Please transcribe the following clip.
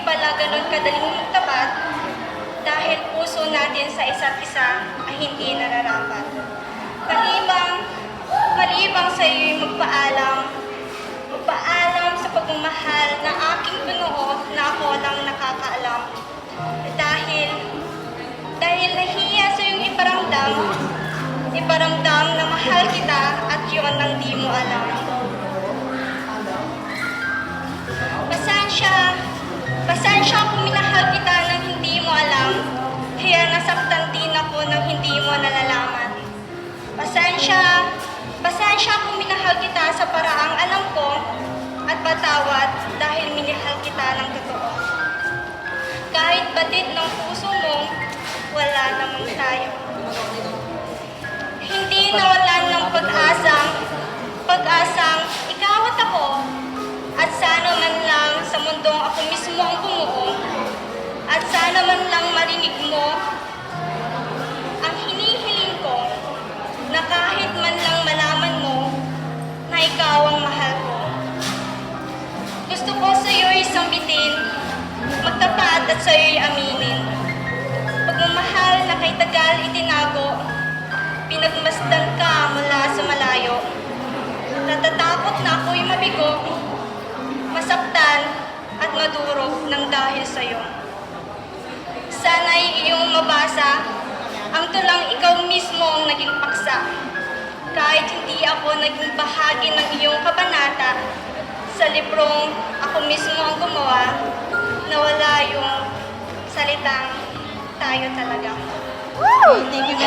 pala ganun kadaling magtapat dahil puso natin sa isa't isa ay hindi nararapat. Malibang sa iyo'y magpaalam sa pagmamahal na aking binuo na ako lang nakakaalam. Dahil nahiya sa iyong iparamdam na mahal kita at yun ang di mo alam. Pasensya kung minahal kita nang hindi mo alam, kaya nasaktan din ako nang hindi mo nalalaman. Pasensya kung minahal kita sa paraang alam ko at patawad dahil minahal kita ng totoo. Kahit batid ng puso mo, wala namang tayo. Hindi nawalan ng pag-asang ikaw at ako, at sana man lang sa mundong ako mismo ang bumuo, at sana man lang marinig mo ang hinihiling ko, na kahit man lang malaman mo na ikaw ang mahal ko. Gusto ko sa iyo'y sambitin, magtapat at sa iyo'y aminin. Pagmamahal na kay tagal itinago, pinagmasdan ka mula sa malayo. Natatakot na ako'y mabigo, masaktan at madurog ng dahil sa'yo. Sana'y iyong mabasa ang tulang ikaw mismo ang naging paksa. Kahit hindi ako naging bahagi ng iyong kabanata, sa librong ako mismo ang gumawa, nawala yung salitang tayo talaga. Woo! Thank you very